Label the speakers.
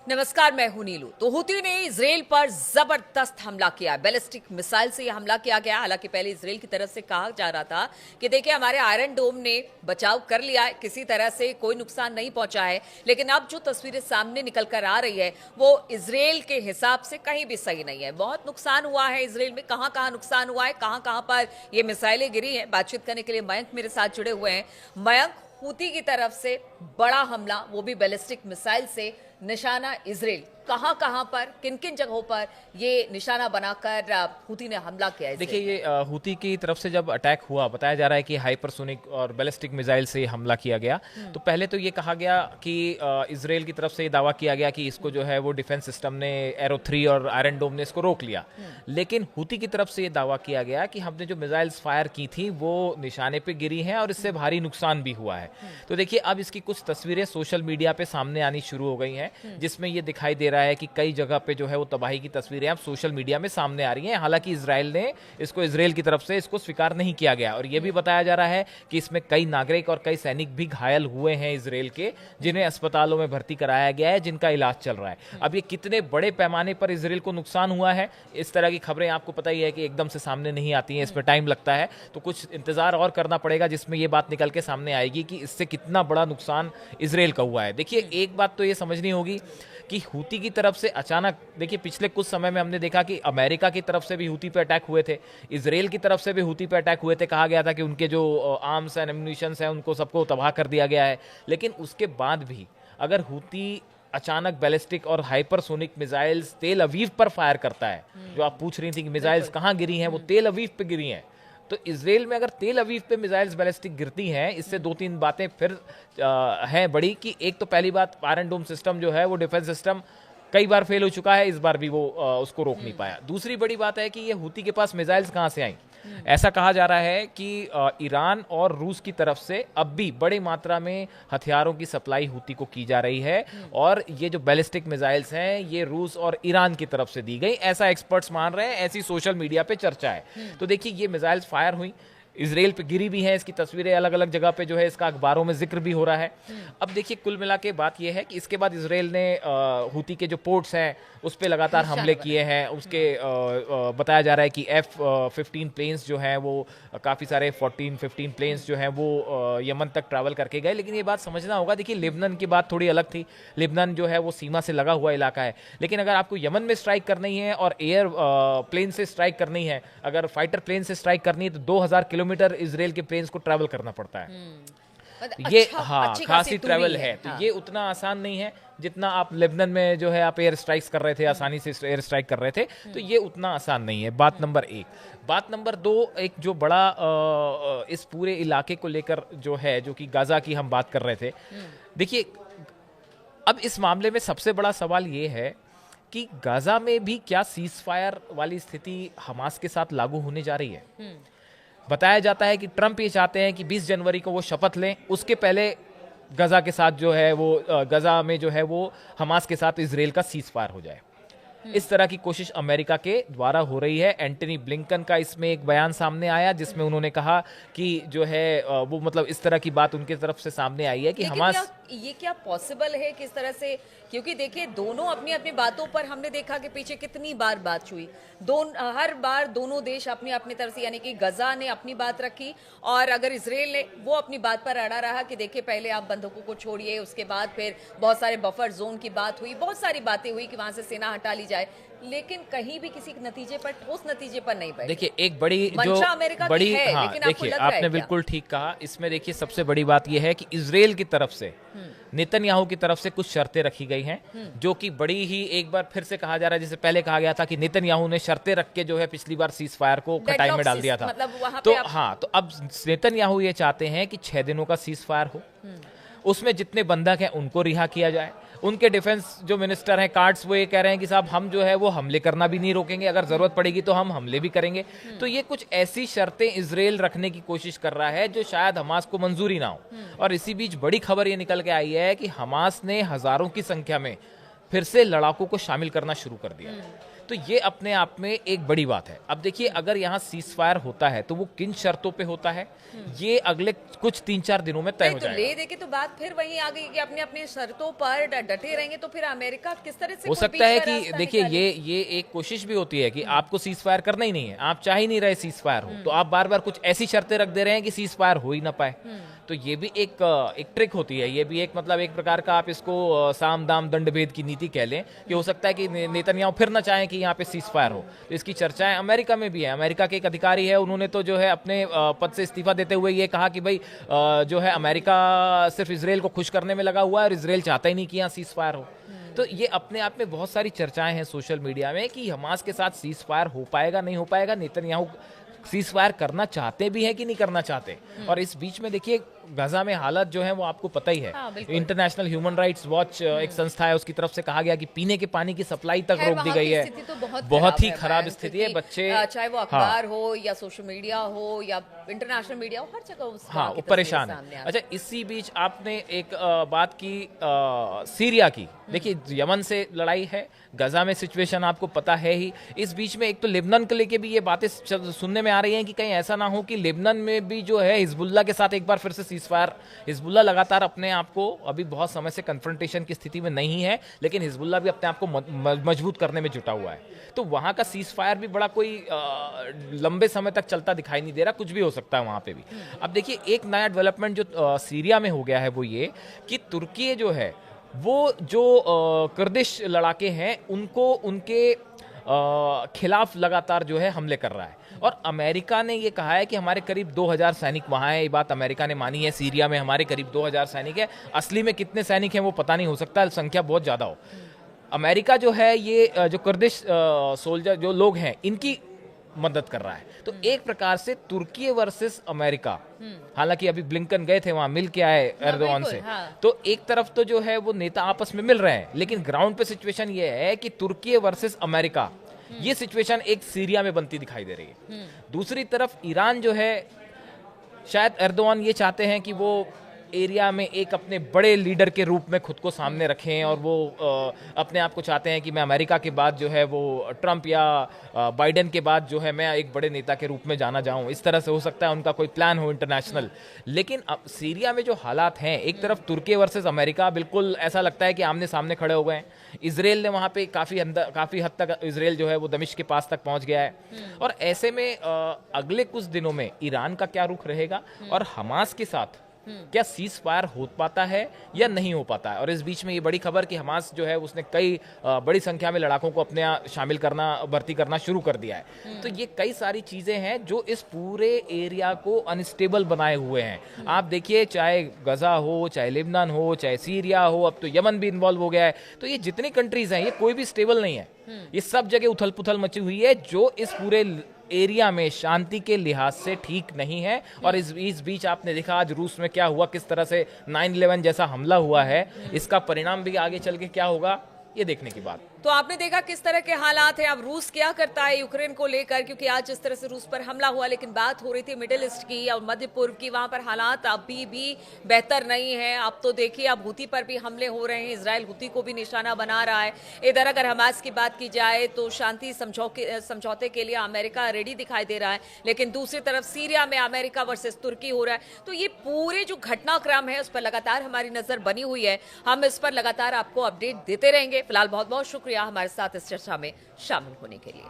Speaker 1: नमस्कार, मैं हूं नीलू। तो हूती ने इजराइल पर जबरदस्त हमला किया। बैलिस्टिक मिसाइल से यह हमला किया गया। हालांकि पहले इजराइल की तरफ से कहा जा रहा था कि देखिए हमारे आयरन डोम ने बचाव कर लिया है, किसी तरह से कोई नुकसान नहीं पहुंचा है। लेकिन अब जो तस्वीरें सामने निकल कर आ रही है वो इजराइल के हिसाब से कहीं भी सही नहीं है। बहुत नुकसान हुआ है इजराइल में। कहां कहां नुकसान हुआ है, कहां कहां पर ये मिसाइलें गिरी हैं, बातचीत करने के लिए मयंक मेरे साथ जुड़े हुए हैं। मयंक, हूती की तरफ से बड़ा हमला, वो भी बैलिस्टिक मिसाइल से, निशाना इजराइल, कहां कहां पर, किन किन जगहों पर ये निशाना बनाकर हूती ने हमला किया है?
Speaker 2: देखिए, ये हूती की तरफ से जब अटैक हुआ, बताया जा रहा है कि हाइपरसोनिक और बैलिस्टिक मिसाइल से हमला किया गया। तो पहले तो ये कहा गया कि इजराइल की तरफ से ये दावा किया गया कि इसको जो है वो डिफेंस सिस्टम ने, एरो 3 और आयरन डोम ने इसको रोक लिया। लेकिन हूती की तरफ से ये दावा किया गया कि हमने जो मिसाइल्स फायर की थी वो निशाने पे गिरी हैं और इससे भारी नुकसान भी हुआ है। तो देखिए, अब इसकी कुछ तस्वीरें सोशल मीडिया पे सामने आनी शुरू हो गई हैं, जिसमें ये दिखाई दे रहा है कि कई जगह पे जो है वो तबाही की तस्वीरें अब सोशल मीडिया में सामने आ रही हैं। हालांकि इजराइल ने इजराइल की तरफ से इसको स्वीकार नहीं किया गया और ये भी बताया जा रहा है कि इसमें कई नागरिक और कई सैनिक भी घायल हुए हैं इजराइल के, जिन्हें अस्पतालों में भर्ती कराया गया है, जिनका इलाज चल रहा है। अब ये कितने बड़े पैमाने पर इजराइल को नुकसान हुआ है, इस तरह की खबरें आपको पता ही है कि एकदम से सामने नहीं आती हैं, इस पर टाइम लगता है। तो कुछ इंतजार और करना पड़ेगा जिसमें ये बात निकल के सामने आएगी कि इससे कितना बड़ा नुकसान इजराइल का हुआ है। देखिए, एक बात तो ये समझनी होगी कि हूती की तरफ से अचानक, देखिए पिछले कुछ समय में हमने देखा कि अमेरिका की तरफ से भी हूती पे अटैक हुए थे, इजराइल की तरफ से भी हूती पे अटैक हुए थे। कहा गया था कि उनके जो आर्म्स एंड एम्युनिशंस हैं उनको सबको तबाह कर दिया गया है। लेकिन उसके बाद भी अगर हूती अचानक बैलिस्टिक और हाइपरसोनिक मिसाइल्स तेल अवीव पर फायर करता है, जो आप पूछ रही थी कि मिसाइल्स कहाँ गिरी हैं, वो तेल अवीव पे गिरी हैं। तो इजराइल में अगर तेल अवीव पे मिसाइल्स बैलिस्टिक गिरती हैं, इससे दो तीन बातें फिर हैं बड़ी। कि एक तो पहली बात, आयरन डोम सिस्टम जो है वो डिफेंस सिस्टम कई बार फेल हो चुका है, इस बार भी वो उसको रोक नहीं पाया। दूसरी बड़ी बात है कि ये हूती के पास मिसाइल्स कहाँ से आई। ऐसा कहा जा रहा है कि ईरान और रूस की तरफ से अब भी बड़ी मात्रा में हथियारों की सप्लाई हूती को की जा रही है और ये जो बैलिस्टिक मिसाइल्स हैं ये रूस और ईरान की तरफ से दी गई, ऐसा एक्सपर्ट्स मान रहे हैं, ऐसी सोशल मीडिया पे चर्चा है। तो देखिए, ये मिसाइल्स फायर हुई, इजराइल पे गिरी भी हैं, इसकी तस्वीरें अलग अलग जगह पे जो है इसका अखबारों में जिक्र भी हो रहा है। अब देखिए, कुल मिला के बात यह है कि इसके बाद इजराइल ने हूती के जो पोर्ट्स हैं उस पे लगातार हमले किए हैं। उसके बताया जा रहा है कि F-15 प्लेन्स जो हैं वो काफ़ी सारे 14-15 प्लेन्स जो हैं वो यमन तक ट्रैवल करके गए। लेकिन ये बात समझना होगा, देखिए लेबनान की बात थोड़ी अलग थी। लेबनान जो है वो सीमा से लगा हुआ इलाका है, लेकिन अगर आपको यमन में स्ट्राइक करनी है और एयर प्लेन से स्ट्राइक करनी है, अगर फाइटर प्लेन से स्ट्राइक करनी है तो 2000 किलोमीटर इजराइल के प्लेन्स को ट्रैवल करना पड़ता है। ये खासी ट्रैवल है। तो ये उतना आसान नहीं है जितना आप लेबनान में जो है आप एयर स्ट्राइक्स कर रहे थे, आसानी से एयर स्ट्राइक कर रहे थे। तो ये उतना आसान नहीं है, बात नंबर एक। बात नंबर दो, एक जो बड़ा इस पूरे इलाके को लेकर जो है, जो कि गाजा की हम बात कर रहे थे। देखिए, अब इस मामले में सबसे बड़ा सवाल ये है कि गाजा में भी क्या सीज फायर वाली स्थिति हमास के साथ लागू होने जा रही है। बताया जाता है कि ट्रंप ये चाहते हैं कि 20 जनवरी को वो शपथ लें, उसके पहले गजा के साथ जो है वो गजा में जो है वो हमास के साथ इजराइल का सीज फायर हो जाए। इस तरह की कोशिश अमेरिका के द्वारा हो रही है। एंटनी ब्लिंकन का इसमें एक बयान सामने आया जिसमें उन्होंने कहा कि जो है वो मतलब इस तरह की बात उनकी तरफ से सामने आई है कि हमास,
Speaker 1: ये क्या पॉसिबल है किस तरह से? क्योंकि देखिए, दोनों अपनी अपनी बातों पर हमने देखा कि पीछे कितनी बार बात हुई, हर बार दोनों देश अपनी अपनी तरफ से, यानी कि गजा ने अपनी बात रखी और अगर इजराइल ने वो अपनी बात पर अड़ा रहा कि देखिए पहले आप बंधकों को छोड़िए, उसके बाद फिर बहुत सारे बफर जोन की बात हुई, बहुत सारी बातें हुई कि वहां से सेना हटा ली जाए, लेकिन कहीं भी किसी नतीजे पर, ठोस नतीजे पर नहीं बैठे।
Speaker 2: देखिए, एक बड़ी बड़ी
Speaker 1: है,
Speaker 2: हाँ, देखिए आपने बिल्कुल ठीक कहा। इसमें देखिए सबसे बड़ी बात यह है कि इजराइल की तरफ से, नेतन्याहू की तरफ से कुछ शर्तें रखी गई हैं, जो कि बड़ी ही, एक बार फिर से कहा जा रहा है, जैसे पहले कहा गया था कि नेतन्याहू ने शर्तें रख के जो है पिछली बार सीज फायर को खटाई में डाल दिया था। तो हाँ, तो अब नेतन्याहू ये चाहते हैं कि 6 दिनों का सीज फायर हो, उसमें जितने बंधक हैं उनको रिहा किया जाए। उनके डिफेंस जो मिनिस्टर हैं कार्ड्स, वो ये कह रहे हैं कि साहब हम जो है वो हमले करना भी नहीं रोकेंगे, अगर जरूरत पड़ेगी तो हम हमले भी करेंगे। तो ये कुछ ऐसी शर्तें इजराइल रखने की कोशिश कर रहा है जो शायद हमास को मंजूरी ना हो। और इसी बीच बड़ी खबर ये निकल के आई है कि हमास ने हजारों की संख्या में फिर से लड़ाकों को शामिल करना शुरू कर दिया। तो ये अपने आप में एक बड़ी बात है। अब देखिए, अगर यहाँ सीज फायर होता है तो वो किन शर्तों पे होता है, ये अगले कुछ 3-4 दिनों में तय हो
Speaker 1: तो
Speaker 2: जाएगा।
Speaker 1: ले देके तो बात फिर वहीं आ गई कि अपने अपने शर्तों पर डटे रहेंगे, तो फिर अमेरिका किस तरह से
Speaker 2: हो
Speaker 1: कोई
Speaker 2: सकता
Speaker 1: बीच
Speaker 2: है
Speaker 1: का
Speaker 2: कि
Speaker 1: रास्ता
Speaker 2: देखिए
Speaker 1: निकाले?
Speaker 2: ये एक कोशिश भी होती है कि आपको सीज फायर करना ही नहीं है, आप चाह ही नहीं रहे सीज फायर हो, तो आप बार बार कुछ ऐसी शर्तें रख दे रहे हैं कि सीज फायर हो ही ना पाए। तो ये भी एक ट्रिक होती है, ये भी एक मतलब एक प्रकार का आप इसको साम दाम दंड भेद की नीति कह लें कि हो सकता है कि नेतन्याहू फिर ना चाहें कि यहाँ पे सीज फायर हो। तो इसकी चर्चाएं अमेरिका में भी है। अमेरिका के एक अधिकारी है, उन्होंने तो जो है अपने पद से इस्तीफा देते हुए ये कहा कि भाई जो है अमेरिका सिर्फ इसराइल को खुश करने में लगा हुआ है और इसराइल चाहता ही नहीं कि यहाँ सीज फायर हो। तो ये अपने आप में बहुत सारी चर्चाएं हैं सोशल मीडिया में कि हमास के साथ सीज फायर हो पाएगा नहीं हो पाएगा, नेतन्याहू सीज फायर करना चाहते भी हैं कि नहीं करना चाहते। और इस बीच में देखिए गाजा में हालत जो है वो आपको पता ही है।
Speaker 1: हाँ, बिल्कुल।
Speaker 2: इंटरनेशनल ह्यूमन राइट्स वॉच एक संस्था है, उसकी तरफ से कहा गया कि पीने के पानी की सप्लाई तक
Speaker 1: खैर,
Speaker 2: रोक दी
Speaker 1: वहाँ
Speaker 2: गई
Speaker 1: की
Speaker 2: है।
Speaker 1: स्थिति तो
Speaker 2: बहुत ही
Speaker 1: है,
Speaker 2: खराब
Speaker 1: मैम,
Speaker 2: स्थिति है।
Speaker 1: क्योंकि,
Speaker 2: बच्चे
Speaker 1: चाहे वो अखबार हो या सोशल मीडिया हो या इंटरनेशनल मीडिया हो, हर जगह
Speaker 2: हाँ वो परेशान है। अच्छा, इसी बीच आपने एक बात की सीरिया की। देखिए यमन से लड़ाई है, गजा में सिचुएशन आपको पता है ही। इस बीच में एक तो लेबनान को लेके भी ये बातें सुनने में आ रही हैं कि कहीं ऐसा ना हो कि लेबनान में भी जो है हिजबुल्ला के साथ एक बार फिर से सीज फायर। हिजबुल्ला लगातार अपने आप को अभी बहुत समय से कन्फ्रंटेशन की स्थिति में नहीं है, लेकिन हिजबुल्ला भी अपने आप को मजबूत करने में जुटा हुआ है। तो वहां का सीज फायर भी बड़ा कोई लंबे समय तक चलता दिखाई नहीं दे रहा, कुछ भी हो सकता है वहां पे भी। अब देखिए एक नया डेवलपमेंट जो सीरिया में हो गया है वो ये कि तुर्की जो है वो जो कुर्दिश लड़ाके हैं उनको उनके खिलाफ लगातार जो है हमले कर रहा है। और अमेरिका ने ये कहा है कि हमारे करीब 2000 सैनिक वहाँ हैं। ये बात अमेरिका ने मानी है। सीरिया में हमारे करीब 2000 सैनिक है। असली में कितने सैनिक हैं वो पता नहीं, हो सकता है संख्या बहुत ज़्यादा हो। अमेरिका जो है ये जो कुर्दिश सोल्जर जो लोग हैं इनकी मदद कर रहा है। तो एक प्रकार से तुर्की वर्सेस अमेरिका, हालांकि अभी ब्लिंकन गए थे वहां, मिल के आए एर्दोगान से।
Speaker 1: हाँ।
Speaker 2: तो एक तरफ तो जो है वो नेता आपस में मिल रहे हैं, लेकिन ग्राउंड पे सिचुएशन ये है कि तुर्की वर्सेस अमेरिका, ये सिचुएशन एक सीरिया में बनती दिखाई दे रही है। दूसरी तरफ ईरान जो है, शायद एर्दोगान ये चाहते हैं कि वो एरिया में एक अपने बड़े लीडर के रूप में खुद को सामने रखें और वो अपने आप को चाहते हैं कि मैं अमेरिका के बाद जो है वो ट्रंप या बाइडेन के बाद जो है मैं एक बड़े नेता के रूप में जाना जाऊं। इस तरह से हो सकता है उनका कोई प्लान हो इंटरनेशनल। लेकिन अब सीरिया में जो हालात हैं, एक तरफ तुर्की वर्सेस अमेरिका, बिल्कुल ऐसा लगता है कि आमने सामने खड़े हो गए हैं। इसराइल ने वहाँ पे काफ़ी हद तक इसराइल जो है वो दमिश्क के पास तक पहुँच गया है। और ऐसे में अगले कुछ दिनों में ईरान का क्या रुख रहेगा और हमास के साथ क्या सीज फायर हो पाता है या नहीं हो पाता है। और इस बीच में ये बड़ी खबर कि हमास जो है उसने कई बड़ी संख्या में लड़ाकों को अपने यहाँ शामिल करना, भर्ती करना शुरू कर दिया है। तो ये कई सारी चीजें हैं जो इस पूरे एरिया को अनस्टेबल बनाए हुए हैं। आप देखिए, चाहे गजा हो, चाहे लेबनान हो, चाहे सीरिया हो, अब तो यमन भी इन्वॉल्व हो गया है। तो ये जितनी कंट्रीज हैं ये कोई भी स्टेबल नहीं है। ये सब जगह उथल पुथल मची हुई है जो इस पूरे एरिया में शांति के लिहाज से ठीक नहीं है। और इस बीच आपने देखा आज रूस में क्या हुआ, किस तरह से 9/11 जैसा हमला हुआ है। इसका परिणाम भी आगे चल के क्या होगा ये देखने की बात।
Speaker 1: तो आपने देखा किस तरह के हालात हैं। अब रूस क्या करता है यूक्रेन को लेकर, क्योंकि आज जिस तरह से रूस पर हमला हुआ, लेकिन बात हो रही थी मिडिल ईस्ट की और मध्य पूर्व की, वहां पर हालात अभी भी बेहतर नहीं है। अब तो देखिए अब हुती पर भी हमले हो रहे हैं, इजराइल हुती को भी निशाना बना रहा है। इधर अगर हमास की बात की जाए तो शांति समझौते के लिए अमेरिका रेडी दिखाई दे रहा है, लेकिन दूसरी तरफ सीरिया में अमेरिका वर्सेस तुर्की हो रहा है। तो ये पूरे जो घटनाक्रम है उस पर लगातार हमारी नजर बनी हुई है। हम इस पर लगातार आपको अपडेट देते रहेंगे। फिलहाल बहुत बहुत शुक्रिया हमारे साथ इस चर्चा में शामिल होने के लिए।